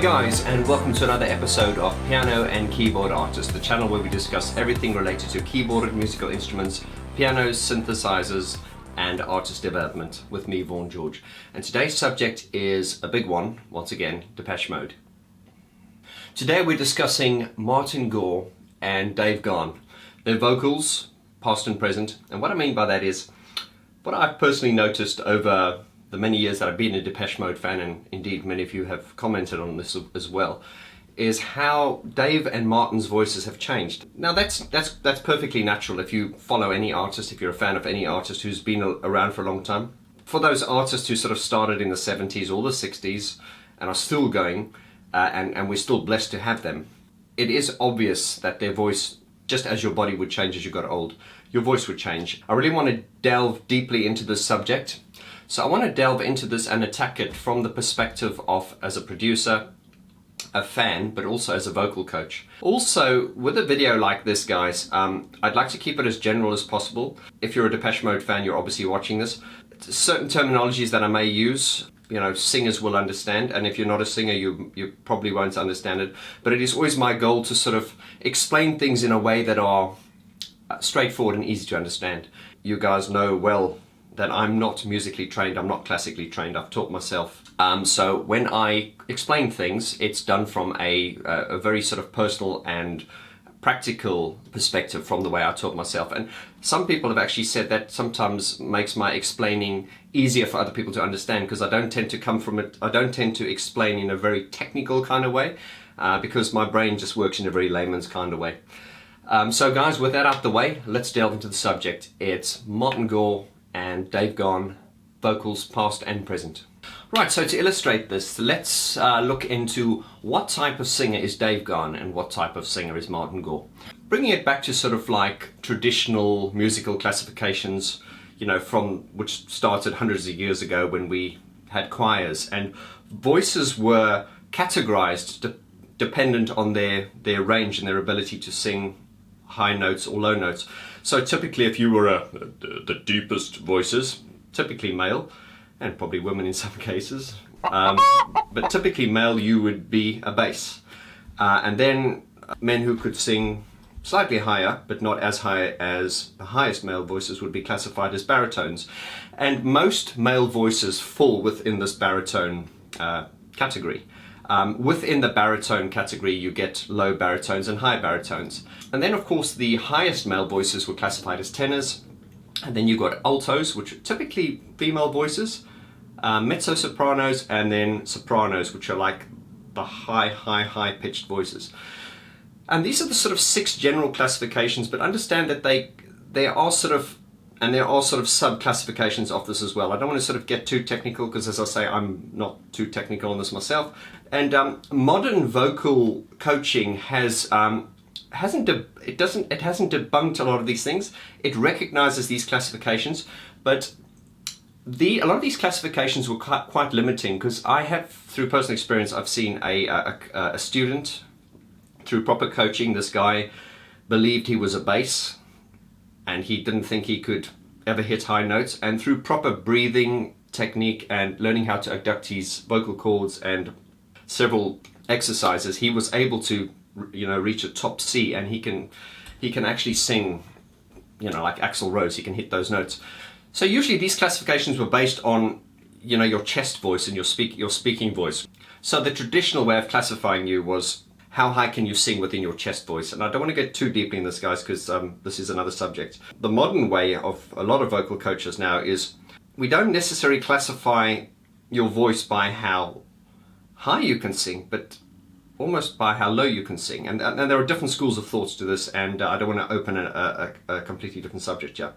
guys, and welcome to another episode of Piano and Keyboard Artist, the channel where we discuss everything related to keyboard and musical instruments, pianos, synthesizers, and artist development with me, Vaughan George. And today's subject is a big one, once again, Depeche Mode. Today we're discussing Martin Gore and Dave Gahan, their vocals, past and present. And what I mean by that is, what I've personally noticed over the many years that I've been a Depeche Mode fan, and indeed many of you have commented on this as well, is how Dave and Martin's voices have changed. Now that's perfectly natural if you follow any artist, if you're a fan of any artist who's been around for a long time. For those artists who sort of started in the 70s or the 60s and are still going, and we're still blessed to have them, it is obvious that their voice, just as your body would change as you got old, your voice would change. I really want to delve deeply into this subject. So I want to delve into this and attack it from the perspective of as a producer, a fan, but also as a vocal coach. Also, with a video like this, guys, I'd like to keep it as general as possible. If you're a Depeche Mode fan, you're obviously watching this. Certain terminologies that I may use, singers will understand, and if you're not a singer, you probably won't understand it. But it is always my goal to sort of explain things in a way that are straightforward and easy to understand. You guys know well that I'm not musically trained, I'm not classically trained, I've taught myself. So when I explain things, it's done from a very sort of personal and practical perspective from the way I taught myself. And some people have actually said that sometimes makes my explaining easier for other people to understand, because I don't tend to explain in a very technical kind of way, because my brain just works in a very layman's kind of way. So guys, with that out the way, let's delve into the subject. It's Martin Gore and Dave Gahan, vocals past and present. Right, so to illustrate this, let's look into what type of singer is Dave Gahan and what type of singer is Martin Gore. Bringing it back to sort of like traditional musical classifications, from which started hundreds of years ago when we had choirs, and voices were categorized dependent on their range and their ability to sing high notes or low notes. So typically, if you were the deepest voices, typically male, and probably women in some cases, but typically male, you would be a bass. And then men who could sing slightly higher, but not as high as the highest male voices, would be classified as baritones. And most male voices fall within this baritone category. Within the baritone category, you get low baritones and high baritones. And then, of course, the highest male voices were classified as tenors. And then you got altos, which are typically female voices, mezzo-sopranos, and then sopranos, which are like the high-pitched voices. And these are the sort of 6 general classifications, but understand that there are sort of sub-classifications of this as well. I don't want to sort of get too technical, because as I say, I'm not too technical on this myself. And modern vocal coaching hasn't debunked a lot of these things. It recognizes these classifications, but a lot of these classifications were quite limiting, because I have, through personal experience, I've seen a student, through proper coaching, this guy believed he was a bass, and he didn't think he could ever hit high notes, and through proper breathing technique and learning how to abduct his vocal cords and several exercises, he was able to reach a top C, and he can actually sing like Axl Rose. He can hit those notes. So usually these classifications were based on your chest voice and your speaking voice. So the traditional way of classifying you was how high can you sing within your chest voice. And I don't want to get too deeply in this, guys, because this is another subject. The modern way of a lot of vocal coaches now is we don't necessarily classify your voice by how high you can sing, but almost by how low you can sing. And there are different schools of thoughts to this, and I don't want to open a completely different subject here.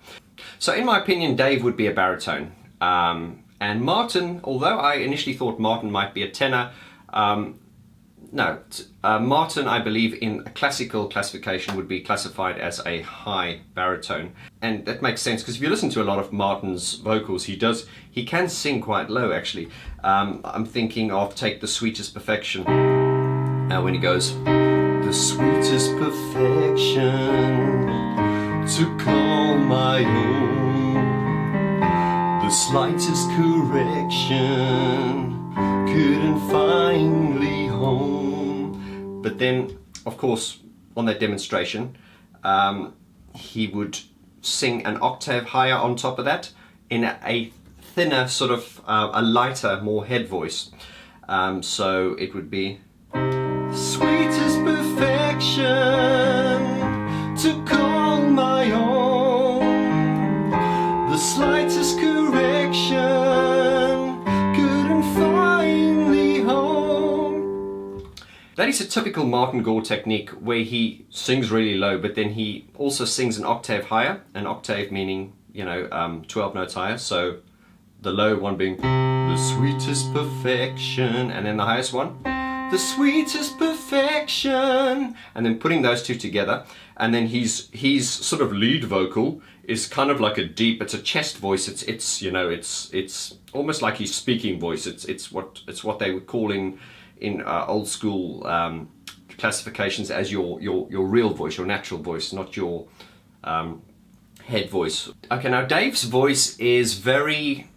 So in my opinion, Dave would be a baritone. And Martin, although I initially thought Martin might be a tenor, Martin, I believe, in a classical classification would be classified as a high baritone. And that makes sense, because if you listen to a lot of Martin's vocals, he can sing quite low, actually. I'm thinking of Take the Sweetest Perfection. When he goes, the sweetest perfection to call my own, the slightest correction couldn't finally home. But then, of course, on that demonstration, he would sing an octave higher on top of that in a thinner, sort of a lighter, more head voice. So it would be sweet as perfection to call my own. The slightest correction couldn't find the home. That is a typical Martin Gore technique where he sings really low, but then he also sings an octave higher. An octave meaning, 12 notes higher. So the low one being the sweetest perfection, and then the highest one, the sweetest perfection, and then putting those two together. And then his sort of lead vocal is kind of like it's a chest voice. It's almost like his speaking voice. It's what they would call in old school classifications as your real voice, your natural voice, not your head voice. Okay, now Dave's voice is very.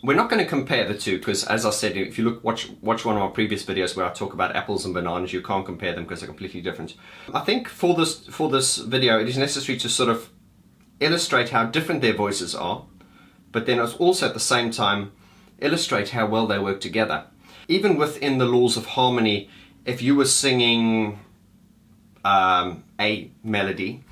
We're not going to compare the two because, as I said, if you watch one of my previous videos where I talk about apples and bananas, you can't compare them because they're completely different. I think for this video, it is necessary to sort of illustrate how different their voices are, but then also at the same time illustrate how well they work together. Even within the laws of harmony, if you were singing a melody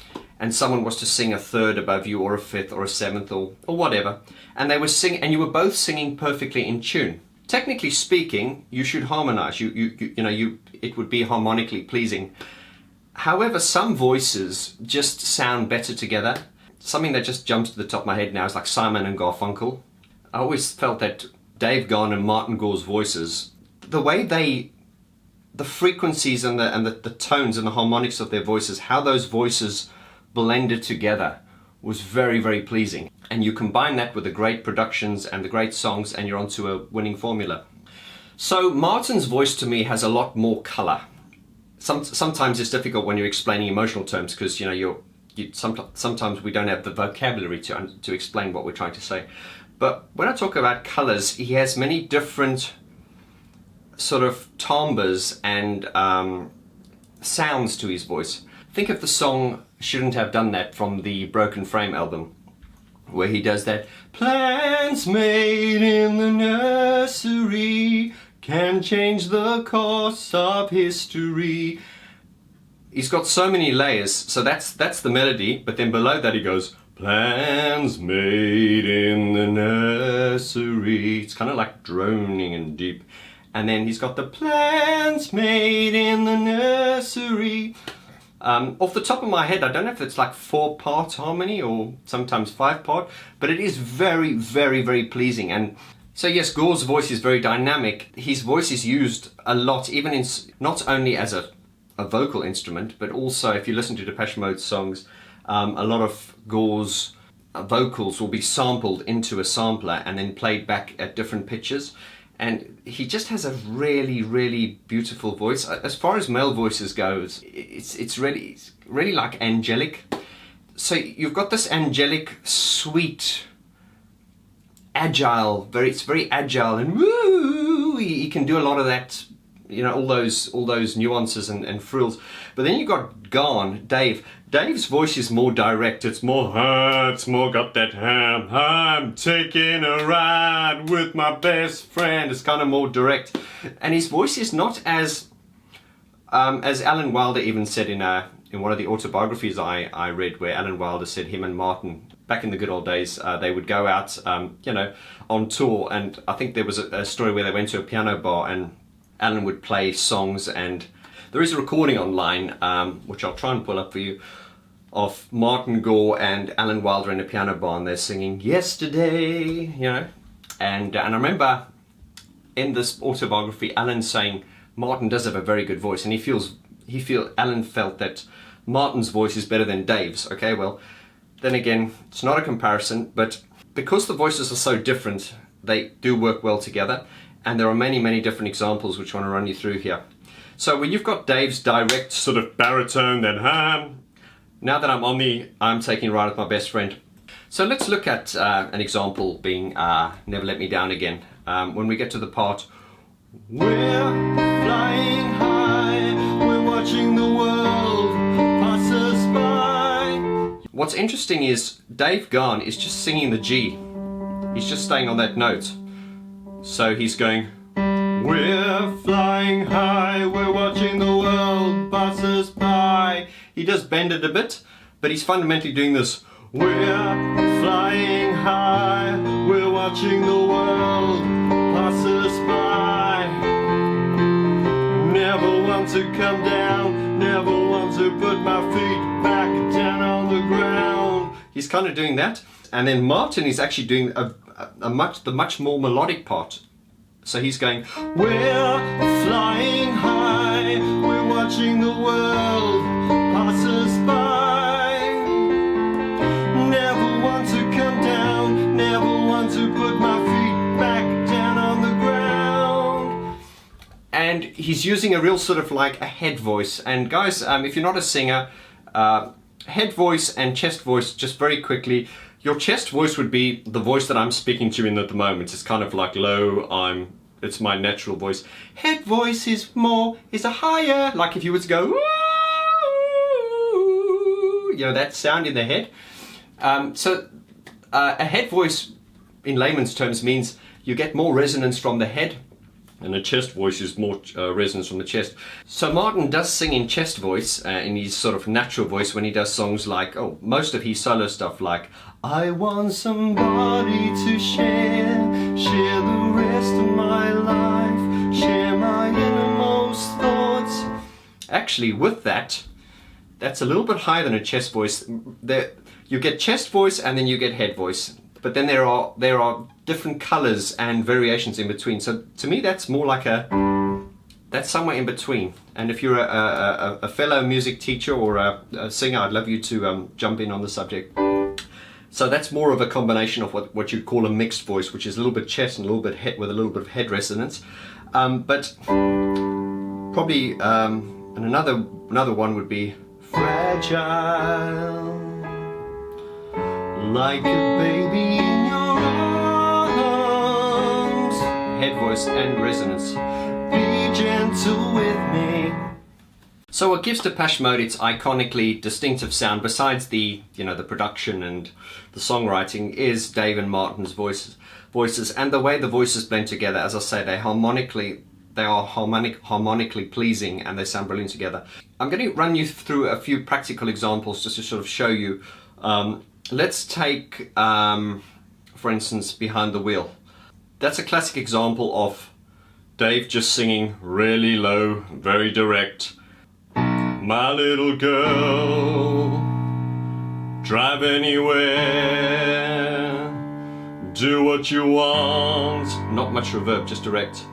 and someone was to sing a third above you, or a fifth, or a seventh, or whatever, and they were singing, and you were both singing perfectly in tune. Technically speaking, you should harmonize. It would be harmonically pleasing. However, some voices just sound better together. Something that just jumps to the top of my head now is like Simon and Garfunkel. I always felt that Dave Gahan and Martin Gore's voices, the way the frequencies and the tones and the harmonics of their voices, how those voices blended together was very, very pleasing. And you combine that with the great productions and the great songs, and you're onto a winning formula. So Martin's voice to me has a lot more color. Sometimes it's difficult when you're explaining emotional terms because sometimes we don't have the vocabulary to explain what we're trying to say. But when I talk about colors, he has many different sort of timbres and sounds to his voice. Think of the song Shouldn't Have Done That from the Broken Frame album, where he does that plans made in the nursery can change the course of history. He's got so many layers. So that's the melody, but then below that he goes plans made in the nursery. It's kind of like droning and deep. And then he's got the plans made in the nursery. Off the top of my head, I don't know if it's like 4-part harmony or sometimes 5-part, but it is very, very, very pleasing. And so yes, Gore's voice is very dynamic. His voice is used a lot, even in not only as a vocal instrument, but also if you listen to Depeche Mode songs, a lot of Gore's vocals will be sampled into a sampler and then played back at different pitches. And he just has a really, really beautiful voice. As far as male voices goes, it's really like angelic. So you've got this angelic, sweet, agile, it's very agile and woo. He can do a lot of that, all those nuances and frills. But then you've got Gahan, Dave. Dave's voice is more direct. It's more got that I'm taking a ride with my best friend. It's kind of more direct, and his voice is not as Alan Wilder even said in one of the autobiographies I read, where Alan Wilder said him and Martin back in the good old days they would go out on tour, and I think there was a story where they went to a piano bar and Alan would play songs, and there is a recording online, which I'll try and pull up for you, of Martin Gore and Alan Wilder in a piano bar, and they're singing Yesterday, and I remember in this autobiography Alan saying Martin does have a very good voice, and Alan felt that Martin's voice is better than Dave's. Okay, well, then again, it's not a comparison, but because the voices are so different, they do work well together, and there are many, many different examples which I want to run you through here. So when you've got Dave's direct sort of baritone, then now that I'm taking a ride with my best friend. So let's look at an example being Never Let Me Down Again. When we get to the part where flying high, we're watching the world pass us by. What's interesting is Dave Gahan is just singing the G. He's just staying on that note. So he's going, we're flying high, we're watching the world pass us by. He does bend it a bit, but he's fundamentally doing this. We're flying high, we're watching the world pass us by. Never want to come down, never want to put my feet back down on the ground. He's kind of doing that. And then Martin is actually doing the much more melodic part. So he's going, we're flying high, we're watching the world pass us by. Never want to come down, never want to put my feet back down on the ground. And he's using a real sort of like a head voice. And guys, if you're not a singer, head voice and chest voice, just very quickly, your chest voice would be the voice that I'm speaking to you in at the moment. It's kind of like low, it's my natural voice. Head voice is a higher, like if you were to go, woo, you know, that sound in the head. So a head voice in layman's terms means you get more resonance from the head, and a chest voice is more resonance from the chest. So Martin does sing in chest voice, in his sort of natural voice, when he does songs like, most of his solo stuff, like I want somebody to share the rest of my life, share my innermost thoughts. Actually, with that's a little bit higher than a chest voice. You get chest voice and then you get head voice. But then there are different colors and variations in between. So to me, that's more like that's somewhere in between. And if you're a fellow music teacher or a singer, I'd love you to jump in on the subject. So that's more of a combination of what you'd call a mixed voice, which is a little bit chest and a little bit head with a little bit of head resonance. But probably and another one would be fragile. Like a baby in your arms. Head voice and resonance. Be gentle with me. So what gives Depeche Mode its iconically distinctive sound, besides the production and the songwriting, is Dave and Martin's voices, and the way the voices blend together. As I say, they are harmonically pleasing, and they sound brilliant together. I'm going to run you through a few practical examples just to sort of show you. Let's take, for instance, Behind the Wheel. That's a classic example of Dave just singing really low, very direct. My little girl, drive anywhere, do what you want. Not much reverb, just direct.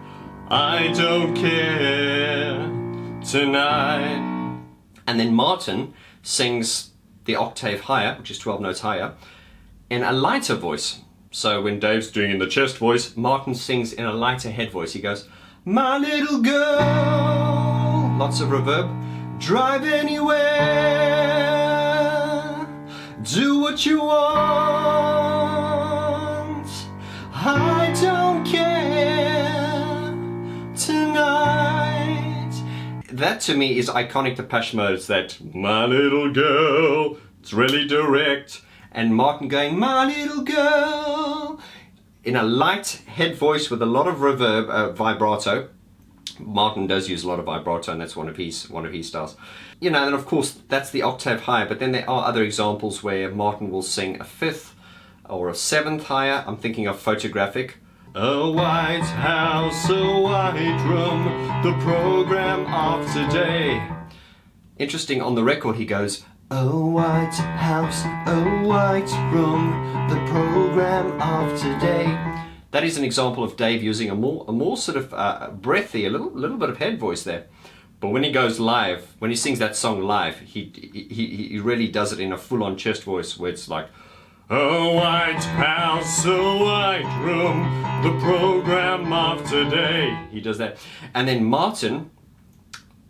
I don't care tonight. And then Martin sings the octave higher, which is 12 notes higher, in a lighter voice. So when Dave's doing in the chest voice, Martin sings in a lighter head voice. He goes, my little girl, lots of reverb, drive anywhere, do what you want, I don't care tonight. That to me is iconic Depeche Mode. It's that, my little girl, it's really direct, and Martin going, my little girl, in a light head voice with a lot of reverb, vibrato. Martin does use a lot of vibrato, and that's one of his styles. You know, and of course that's the octave higher, but then there are other examples where Martin will sing a fifth or a seventh higher. I'm thinking of Photographic. A white house, a white room, the program of today. Interesting, on the record he goes, a white house, a white room, the program of today. That is an example of Dave using a more sort of breathy, a little bit of head voice there. But when he goes live, when he sings that song live, he really does it in a full-on chest voice where it's like, a white house, a white room, the program of today. He does that. And then Martin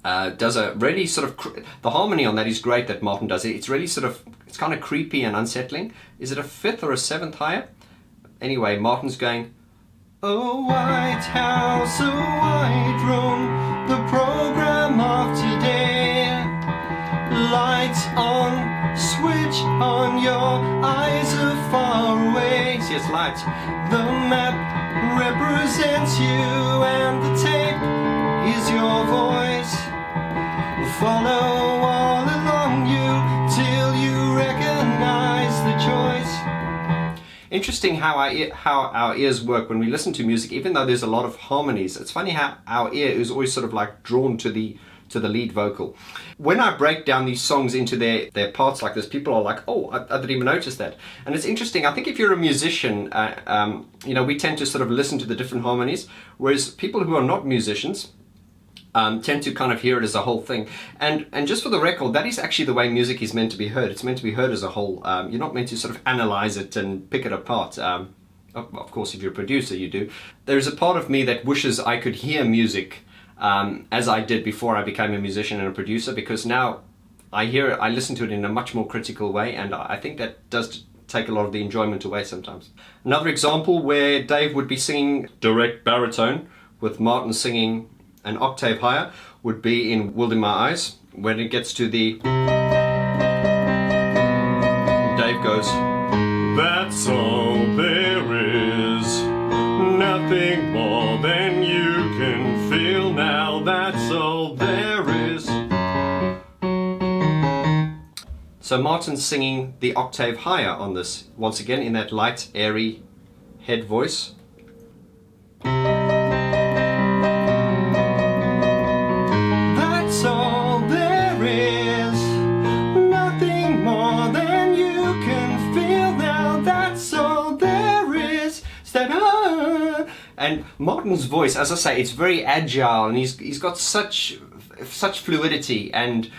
does a really sort of, the harmony on that is great that Martin does it. It's really sort of, it's kind of creepy and unsettling. Is it a fifth or a seventh higher? Anyway, Martin's going, a white house, a white room, the program of today. Lights on, switch on, your eyes are far away. See, it's lights. The map represents you and the tape is your voice. Follow all along you till you recognize the choice. Interesting how our ears work when we listen to music. Even though there's a lot of harmonies, it's funny how our ear is always sort of like drawn to the lead vocal. When I break down these songs into their parts like this, people are like, oh, I didn't even notice that. And it's interesting. I think if you're a musician, we tend to sort of listen to the different harmonies, whereas people who are not musicians tend to kind of hear it as a whole thing. And just for the record, that is actually the way music is meant to be heard. It's meant to be heard as a whole. You're not meant to sort of analyze it and pick it apart. Of course, if you're a producer, you do. There's a part of me that wishes I could hear music as I did before I became a musician and a producer, because now I hear it, I listen to it in a much more critical way, and I think that does take a lot of the enjoyment away sometimes. Another example where Dave would be singing direct baritone with Martin singing an octave higher would be in World in My Eyes. When it gets to the... Dave goes, that's all there is, nothing more than you can feel now, that's all there is. So Martin's singing the octave higher on this, once again in that light, airy head voice. That's all there is, nothing more than you can feel now, that's all there is. And Martin's voice, as I say, it's very agile, and he's got such fluidity. And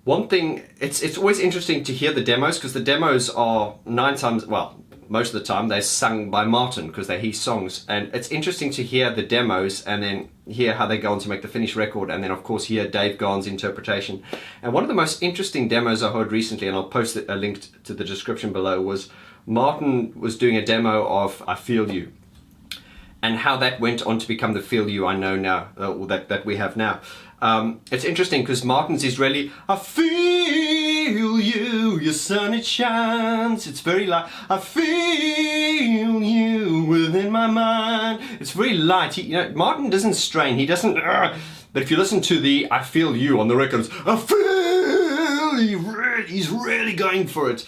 one thing, it's always interesting to hear the demos, because the demos are most of the time they're sung by Martin because they're his songs, and it's interesting to hear the demos and then hear how they go on to make the finished record, and then of course hear Dave Gahan's interpretation. And one of the most interesting demos I heard recently, and I'll post a link to the description below, was Martin was doing a demo of I Feel You, and how that went on to become the Feel You I Know Now, or that we have now. It's interesting because Martin's is really, I feel you, your sun it shines. It's very light. I feel you within my mind. It's very light. Martin doesn't strain. He doesn't. But if you listen to the I Feel You on the records, I feel you. He's really going for it.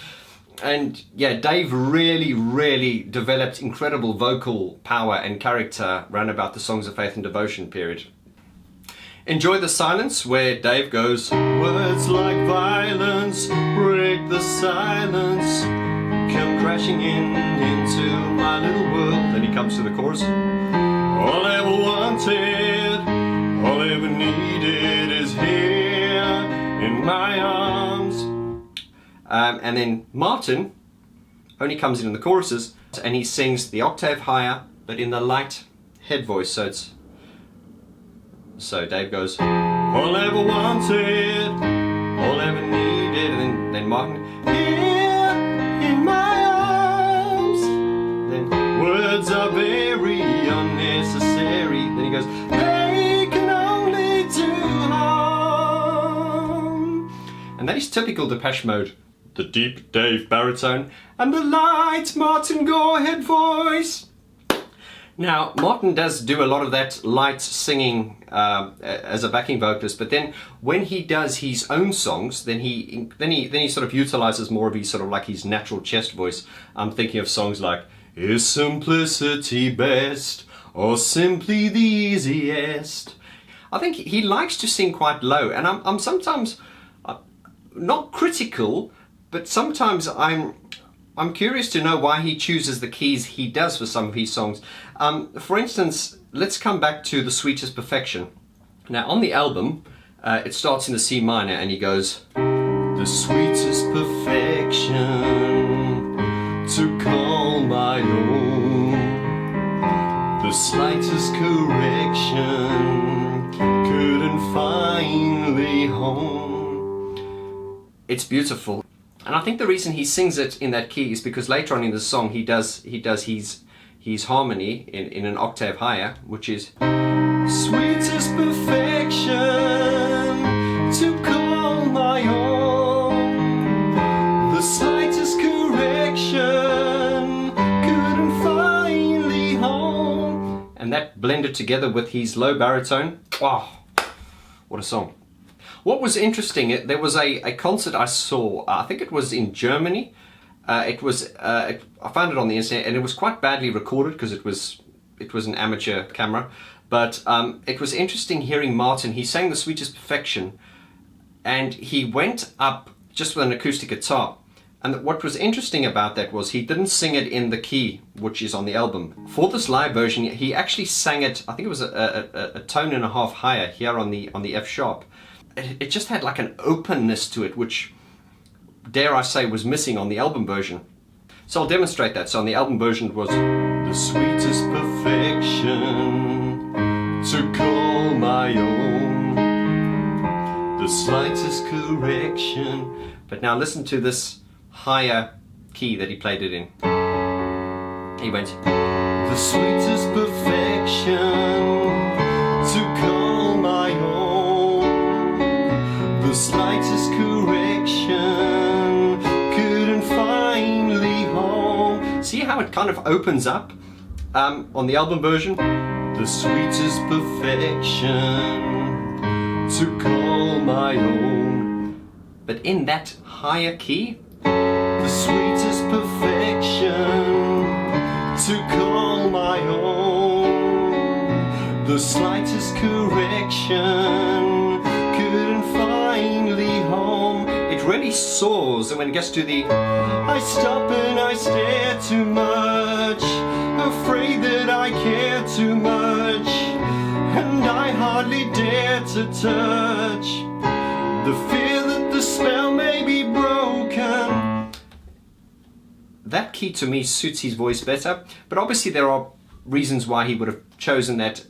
And yeah, Dave really developed incredible vocal power and character round about the Songs of Faith and Devotion period. Enjoy the silence where Dave goes, words like violence break the silence, come crashing into my little world. Then he comes to the chorus. All I ever wanted, all I ever needed is here in my arms. And then Martin only comes in the choruses, and he sings the octave higher, but in the light head voice. So Dave goes, all I ever wanted, all I ever needed, and then Martin, here in my arms. Then words are very unnecessary. Then he goes, they can only do harm. And that is typical Depeche Mode. The deep Dave baritone and the light Martin Gore head voice. Now, Martin does do a lot of that light singing as a backing vocalist, but then when he does his own songs, then he sort of utilizes more of his sort of like his natural chest voice. I'm thinking of songs like "Is Simplicity Best" or "Simply the Easiest." I think he likes to sing quite low, and I'm sometimes not critical, but sometimes I'm curious to know why he chooses the keys he does for some of his songs. For instance, let's come back to The Sweetest Perfection. Now, on the album, it starts in the C minor, and he goes, the sweetest perfection to call my own, the slightest correction couldn't finally hone. It's beautiful. And I think the reason he sings it in that key is because later on in the song he does his harmony in an octave higher, which is sweetest perfection blended together with his low baritone. Oh, what a song. What was interesting, there was a concert I saw, I think it was in Germany. I found it on the internet, and it was quite badly recorded because it was an amateur camera. But it was interesting hearing Martin. He sang The Sweetest Perfection, and he went up just with an acoustic guitar. And what was interesting about that was he didn't sing it in the key which is on the album. For this live version, he actually sang it, I think it was a tone and a half higher here on the F sharp. It just had like an openness to it, which, dare I say, was missing on the album version. So I'll demonstrate that. So on the album version it was the sweetest perfection to call my own, the slightest correction. But now listen to this higher key that he played it in. He went, the sweetest perfection to call my own, the slightest correction couldn't finally home. See how it kind of opens up on the album version? The sweetest perfection to call my own. But in that higher key, the sweetest perfection to call my own, the slightest correction couldn't finally home. It really soars, and when it gets to the I stop and I stare too much, afraid that I care too much, and I hardly dare to touch, the fear that the spell may be broken. That key to me suits his voice better, but obviously there are reasons why he would have chosen that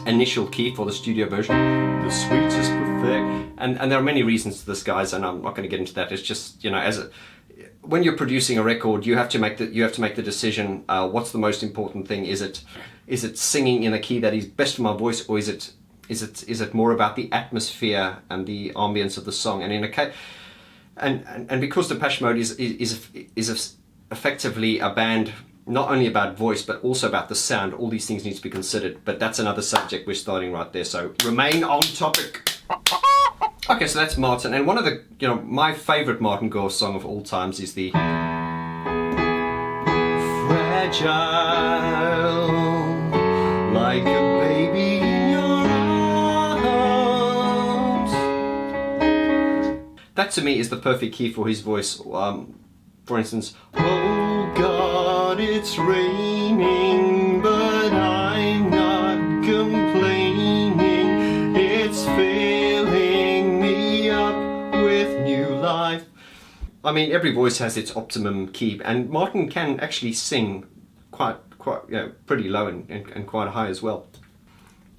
initial key for the studio version, the sweetest perfect, and there are many reasons to this, guys, and I'm not going to get into that. It's just, you know, when you're producing a record, you have to make the decision. What's the most important thing? Is it singing in a key that is best for my voice, or is it more about the atmosphere and the ambience of the song? And in a case, and because Depeche Mode is effectively a band not only about voice but also about the sound, all these things need to be considered. But that's another subject. We're starting right there, so remain on topic. Okay, so that's Martin, and one of the, you know, my favorite Martin Gore song of all times is the Fragile, like a baby in your arms. That to me is the perfect key for his voice. For instance, oh God, it's raining, but I'm not complaining. It's filling me up with new life. I mean, every voice has its optimum key, and Martin can actually sing quite pretty low and quite high as well.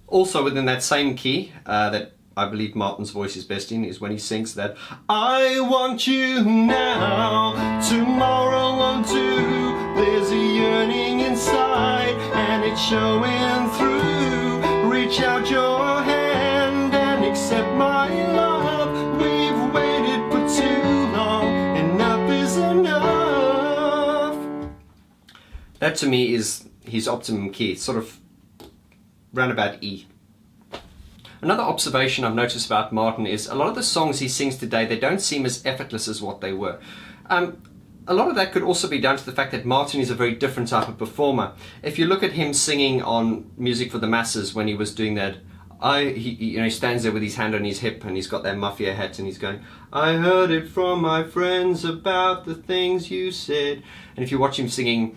Also within that same key that I believe Martin's voice is best in is when he sings that I want you now, tomorrow won't do. There's a yearning inside and it's showing through. Reach out your hand and accept my love. We've waited for too long. Enough is enough. That to me is his optimum key. It's sort of round about E. Another observation I've noticed about Martin is a lot of the songs he sings today, they don't seem as effortless as what they were. A lot of that could also be down to the fact that Martin is a very different type of performer. If you look at him singing on Music for the Masses when he was doing that, he stands there with his hand on his hip and he's got that mafia hat and he's going, I heard it from my friends about the things you said. And if you watch him singing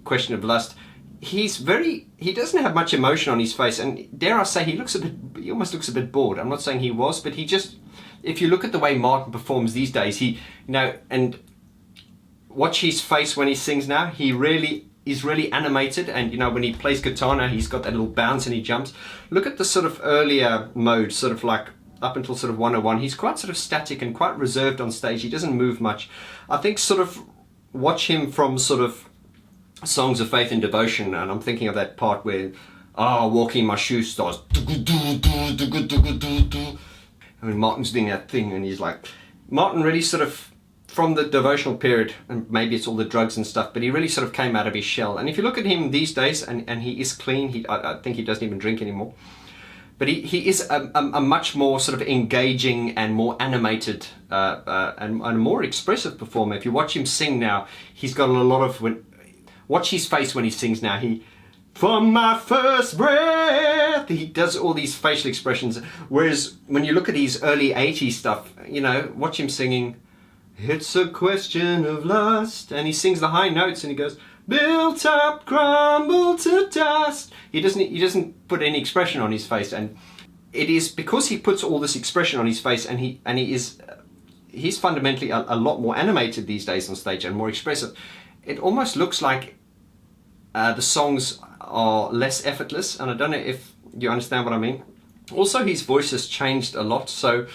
Question of Lust, he doesn't have much emotion on his face, and dare I say he almost looks a bit bored. I'm not saying he was, but if you look at the way Martin performs these days, and watch his face when he sings now, he's really animated, and when he plays guitar now, he's got that little bounce and he jumps. Look at the sort of earlier mode, sort of like up until sort of 101, he's quite sort of static and quite reserved on stage. He doesn't move much. I think sort of watch him from sort of Songs of Faith and Devotion, and I'm thinking of that part where walking in my shoes starts, and Martin's doing that thing, and he's like, Martin really sort of from the devotional period, and maybe it's all the drugs and stuff, but he really sort of came out of his shell. And if you look at him these days, and he is clean, I think he doesn't even drink anymore, but he is a much more sort of engaging and more animated and a more expressive performer. If you watch him sing now, he's got a lot of, watch his face when he sings now. From my first breath, he does all these facial expressions. Whereas when you look at his early 80s stuff, you know, watch him singing, it's a question of lust, and he sings the high notes and he goes, built up, crumbled to dust. He doesn't put any expression on his face, and it is because he puts all this expression on his face, and he's fundamentally a lot more animated these days on stage and more expressive. It almost looks like the songs are less effortless, and I don't know if you understand what I mean. Also, his voice has changed a lot. So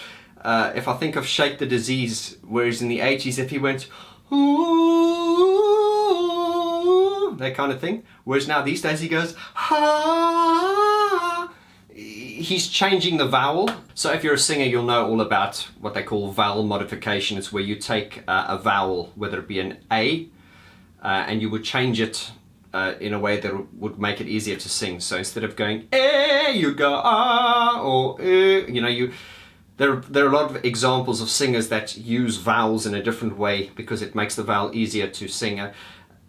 if I think of Shake the Disease, whereas in the 80s, if he went, ooh, that kind of thing, whereas now these days he goes, ha. He's changing the vowel. So if you're a singer, you'll know all about what they call vowel modification. It's where you take a vowel, whether it be an A, and you would change it in a way that would make it easier to sing. So instead of going eh, you go ah, or you know, there are a lot of examples of singers that use vowels in a different way because it makes the vowel easier to sing.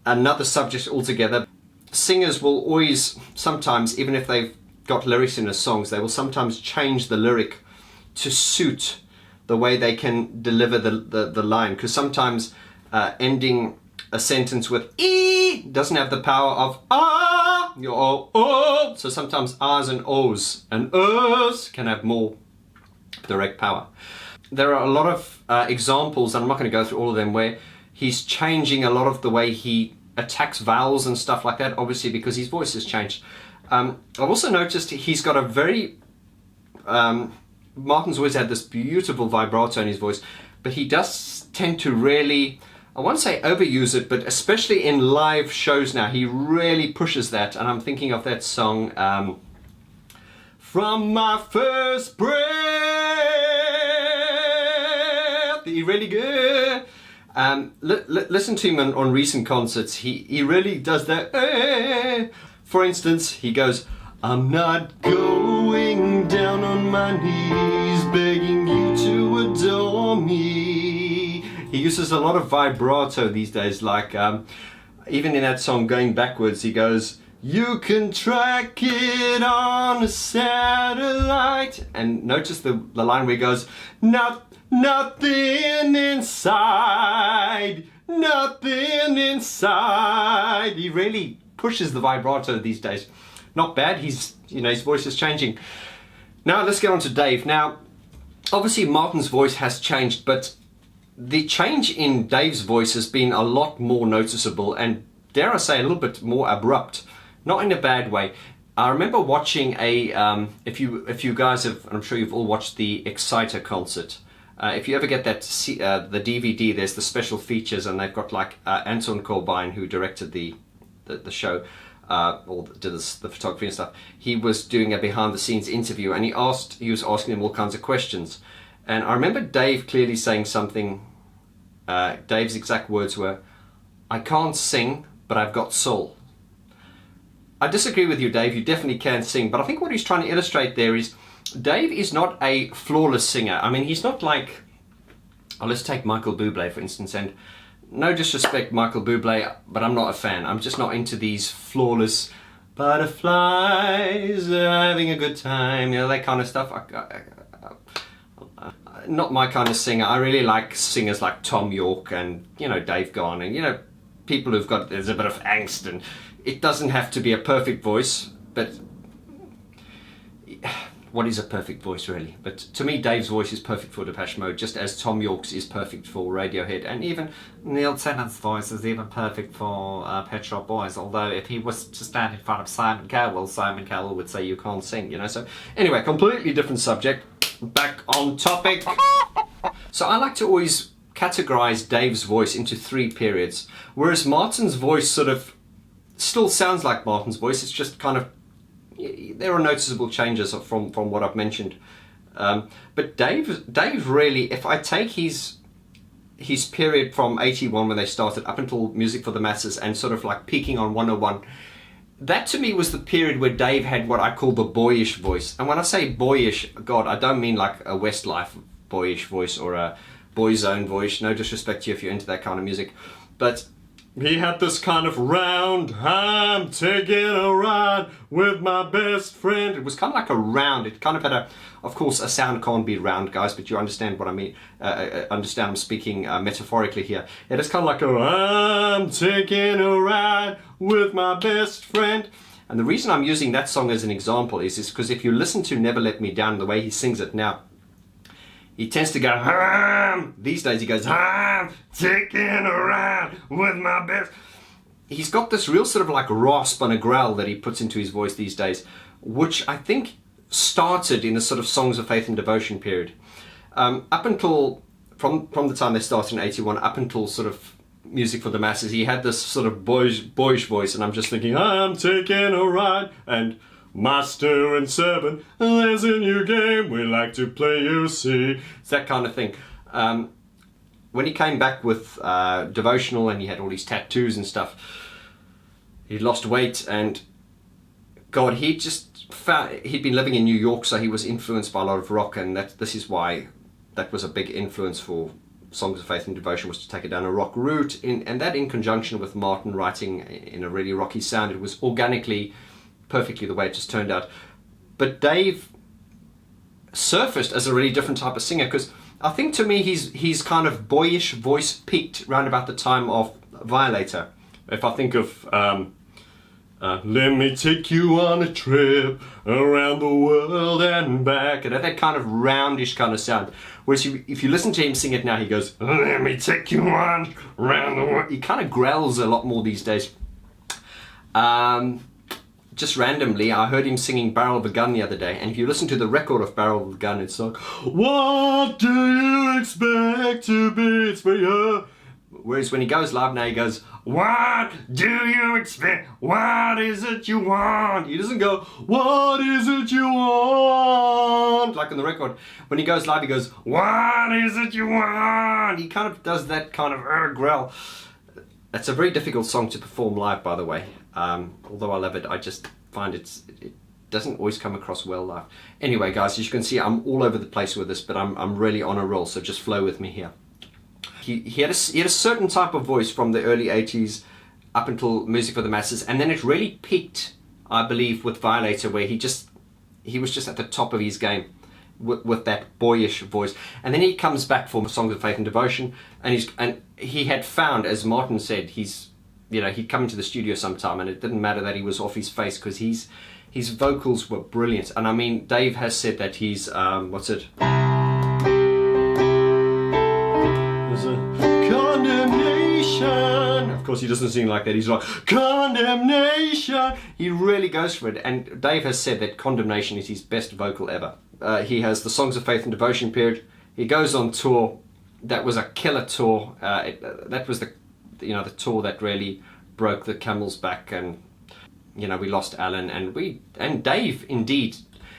Another subject altogether, singers will always, sometimes, even if they've got lyrics in their songs, they will sometimes change the lyric to suit the way they can deliver the line, because sometimes ending a sentence with E doesn't have the power of ah, or oh. So sometimes R's and O's and O's can have more direct power. There are a lot of examples, and I'm not going to go through all of them, where he's changing a lot of the way he attacks vowels and stuff like that, obviously because his voice has changed. I've also noticed he's got a very Martin's always had this beautiful vibrato in his voice, but he does tend to really, I won't say overuse it, but especially in live shows now, he really pushes that. And I'm thinking of that song, From My First Breath. He really good. Listen to him on recent concerts. He really does that. For instance, he goes, I'm not going down on my knees begging you to adore me. He uses a lot of vibrato these days, like even in that song Going Backwards, he goes, you can track it on a satellite. And notice the line where he goes, nothing inside, nothing inside. He really pushes the vibrato these days. Not bad. His voice is changing. Now let's get on to Dave. Now, obviously Martin's voice has changed, but the change in Dave's voice has been a lot more noticeable and, dare I say, a little bit more abrupt. Not in a bad way. I remember watching a, if you guys have, I'm sure you've all watched the Exciter concert. If you ever get that, the DVD, there's the special features, and they've got like Anton Corbijn, who directed the show, or did the photography and stuff. He was doing a behind-the-scenes interview, and he was asking them all kinds of questions. And I remember Dave clearly saying something. Dave's exact words were, "I can't sing, but I've got soul." I disagree with you, Dave. You definitely can sing, but I think what he's trying to illustrate there is Dave is not a flawless singer. I mean, he's not like, let's take Michael Bublé for instance, and no disrespect, Michael Bublé, but I'm not a fan. I'm just not into these flawless butterflies, having a good time, that kind of stuff. Not my kind of singer. I really like singers like Tom York and, Dave Gahan, and, people who've got, there's a bit of angst, and it doesn't have to be a perfect voice, but what is a perfect voice really? But to me, Dave's voice is perfect for Depeche Mode, just as Tom York's is perfect for Radiohead, and even Neil Tennant's voice is even perfect for Pet Shop Boys, although if he was to stand in front of Simon Cowell, Simon Cowell would say you can't sing, So anyway, completely different subject, back on topic. So I like to always categorize Dave's voice into 3 periods, whereas Martin's voice sort of still sounds like Martin's voice, it's just kind of, there are noticeable changes from what I've mentioned. But Dave really, if I take his his period from 81 when they started up until Music for the Masses and sort of like peaking on 101, that to me was the period where Dave had what I call the boyish voice. And when I say boyish, God, I don't mean like a Westlife boyish voice or a Boyzone voice. No disrespect to you if you're into that kind of music. But he had this kind of round, I'm taking a ride with my best friend. It was kind of like a round. It kind of had a, of course, a sound can't be round, guys, but you understand what I mean. Understand I'm speaking metaphorically here. It is kind of like a, I'm taking a ride with my best friend. And the reason I'm using that song as an example is because if you listen to Never Let Me Down, the way he sings it now, he tends to go, these days he goes, I'm taking a ride with my best. He's got this real sort of like rasp and a growl that he puts into his voice these days, which I think started in the sort of Songs of Faith and Devotion period. Up until, from the time they started in 81, up until sort of Music for the Masses, he had this sort of boyish voice, and I'm just thinking, I'm taking a ride, and Master and servant, there's a new game we like to play, you see. It's that kind of thing. When he came back with Devotional and he had all these tattoos and stuff, he lost weight, and God, he just found, he'd been living in New York, so he was influenced by a lot of rock, and this is why that was a big influence for Songs of Faith and Devotion, was to take it down a rock route, and that in conjunction with Martin writing in a really rocky sound, it was organically perfectly the way it just turned out. But Dave surfaced as a really different type of singer, because I think to me he's kind of boyish voice peaked round about the time of Violator. If I think of let me take you on a trip around the world and back, and that kind of roundish kind of sound. Whereas if you listen to him sing it now, he goes, let me take you on around the world. He kind of growls a lot more these days. Just randomly, I heard him singing Barrel of a Gun the other day, and if you listen to the record of Barrel of a Gun, it's like, what do you expect to be? It's for you. Whereas when he goes live now, he goes, what do you expect? What is it you want? He doesn't go, what is it you want? Like on the record. When he goes live, he goes, what is it you want? He kind of does that kind of growl. It's a very difficult song to perform live, by the way. Although I love it, I just find it doesn't always come across well live. Anyway, guys, as you can see, I'm all over the place with this, but I'm really on a roll, so just flow with me here. He had a certain type of voice from the early 80s up until Music for the Masses, and then it really peaked, I believe, with Violator, where he was just at the top of his game with that boyish voice. And then he comes back for Songs of Faith and Devotion, and he had found, as Martin said, he'd come into the studio sometime, and it didn't matter that he was off his face, because his vocals were brilliant. And I mean, Dave has said that he's what's it? There's a condemnation. Of course, he doesn't sing like that. He's like, condemnation. He really goes for it. And Dave has said that Condemnation is his best vocal ever. He has the Songs of Faith and Devotion period. He goes on tour. That was a killer tour. That was the tour that really broke the camel's back, and we lost Alan, and Dave indeed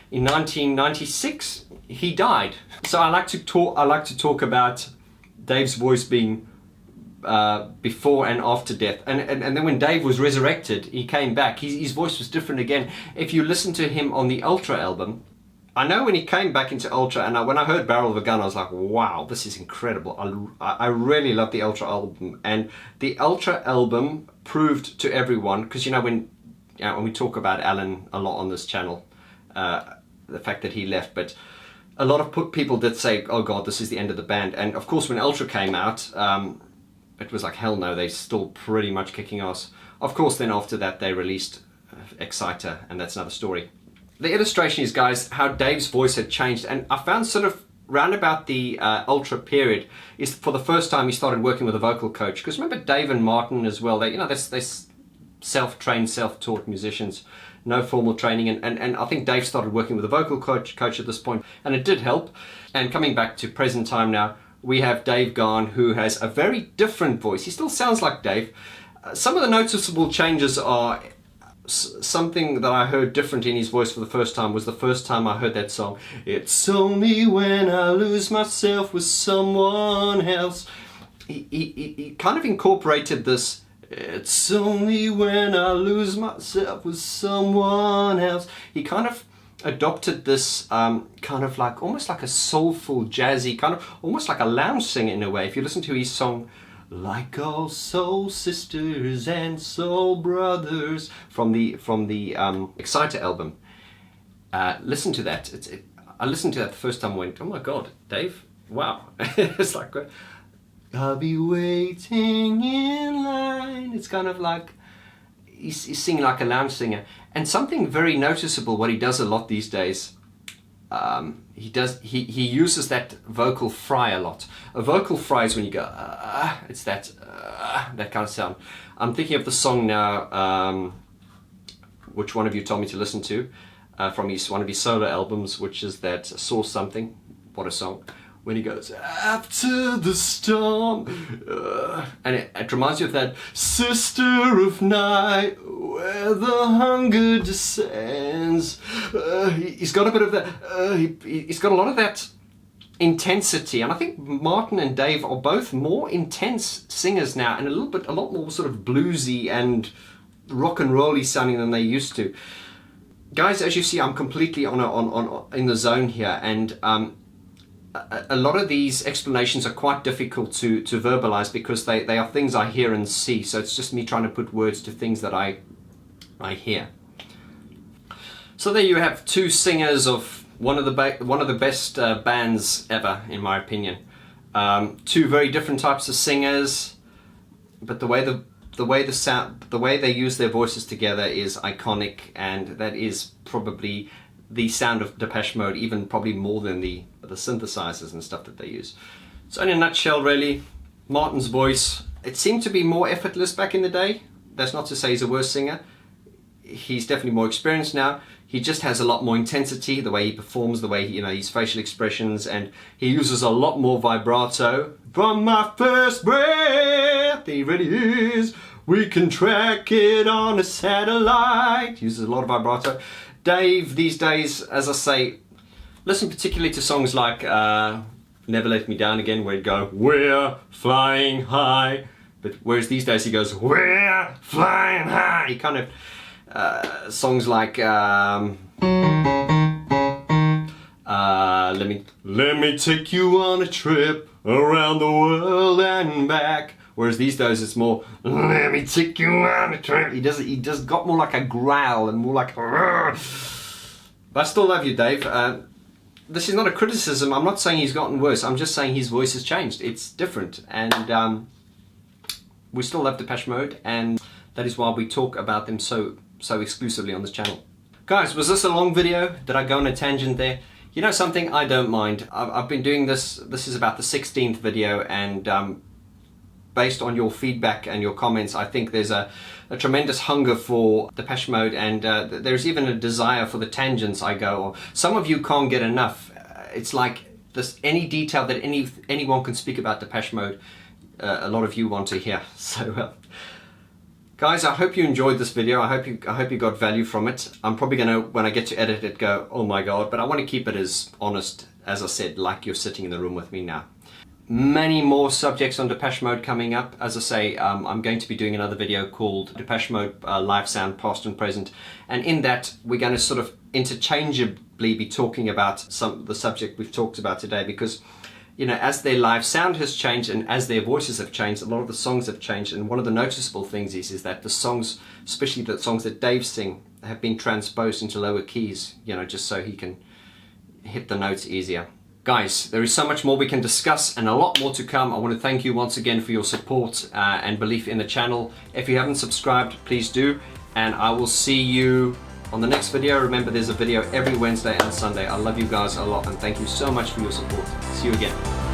in 1996 he died. So I like to talk about Dave's voice being before and after death, and then when Dave was resurrected, he came back. His voice was different again. If you listen to him on the Ultra album, I know when he came back into Ultra, and when I heard Barrel of a Gun, I was like, wow, this is incredible. I really love the Ultra album. And the Ultra album proved to everyone, because when we talk about Alan a lot on this channel, the fact that he left, but a lot of people did say, oh God, this is the end of the band. And of course, when Ultra came out, it was like, hell no, they're still pretty much kicking ass. Of course, then after that, they released Exciter, and that's another story. The illustration is, guys, how Dave's voice had changed, and I found sort of round about the Ultra period is for the first time he started working with a vocal coach. Because remember Dave and Martin as well, they're self-trained, self-taught musicians, no formal training, and I think Dave started working with a vocal coach at this point, and it did help. And coming back to present time now, we have Dave Gahan, who has a very different voice. He still sounds like Dave. Some of the noticeable changes are something that I heard different in his voice for the first time was the first time I heard that song. It's only when I lose myself with someone else. he kind of incorporated this, it's only when I lose myself with someone else. He kind of adopted this kind of like, almost like a soulful, jazzy, kind of almost like a lounge singer in a way. If you listen to his song, Like All Soul Sisters and Soul Brothers, from the Exciter album, listen to that. I listened to that the first time and went, oh my God, Dave, wow. It's like, I'll be waiting in line. It's kind of like, he's singing like a lounge singer. And something very noticeable, what he does a lot these days, he uses that vocal fry a lot. A vocal fry is when you go, it's that kind of sound. I'm thinking of the song now, which one of you told me to listen to, from one of his solo albums, which is that Saw Something. What a song. When he goes, after the storm, and it reminds you of that Sister of Night, where the hunger descends. He's got a bit of that, he's got a lot of that intensity, and I think Martin and Dave are both more intense singers now, and a lot more sort of bluesy and rock and rolly sounding than they used to. Guys, as you see, I'm completely in the zone here, and a lot of these explanations are quite difficult to verbalize, because they are things I hear and see. So it's just me trying to put words to things that I hear. So there you have two singers of one of the best bands ever, in my opinion. Two very different types of singers, but the way they use their voices together is iconic, and that is probably the sound of Depeche Mode, even probably more than the synthesizers and stuff that they use. So in a nutshell, really, Martin's voice, it seemed to be more effortless back in the day. That's not to say he's a worse singer. He's definitely more experienced now. He just has a lot more intensity, the way he performs, the way his facial expressions, and he uses a lot more vibrato. From my first breath, he really is. We can track it on a satellite. He uses a lot of vibrato. Dave, these days, as I say, listen particularly to songs like Never Let Me Down Again, where he'd go, we're flying high. But whereas these days he goes, we're flying high. He kind of, songs like, let me take you on a trip around the world and back. Whereas these days it's more, let me take you on a trip. He does got more like a growl and more like, but I still love you, Dave. This is not a criticism. I'm not saying he's gotten worse. I'm just saying his voice has changed. It's different, and we still love Depeche Mode, and that is why we talk about them so exclusively on this channel. Guys, was this a long video? Did I go on a tangent there? You know something? I don't mind. I've been doing this. This is about the 16th video, and based on your feedback and your comments, I think there's a tremendous hunger for Depeche Mode, and there's even a desire for the tangents I go on. Some of you can't get enough. It's like this, any detail that anyone can speak about Depeche Mode, a lot of you want to hear. So guys, I hope you enjoyed this video. I hope you got value from it. I'm probably gonna, when I get to edit it, go, oh my God, but I want to keep it as honest, as I said, like you're sitting in the room with me now. Many more subjects on Depeche Mode coming up. As I say, I'm going to be doing another video called Depeche Mode Live Sound Past and Present, and in that we're going to sort of interchangeably be talking about some of the subject we've talked about today, because as their live sound has changed and as their voices have changed, a lot of the songs have changed, and one of the noticeable things is that the songs, especially the songs that Dave sing, have been transposed into lower keys, just so he can hit the notes easier. Guys, there is so much more we can discuss and a lot more to come. I want to thank you once again for your support and belief in the channel. If you haven't subscribed, please do. And I will see you on the next video. Remember, there's a video every Wednesday and Sunday. I love you guys a lot, and thank you so much for your support. See you again.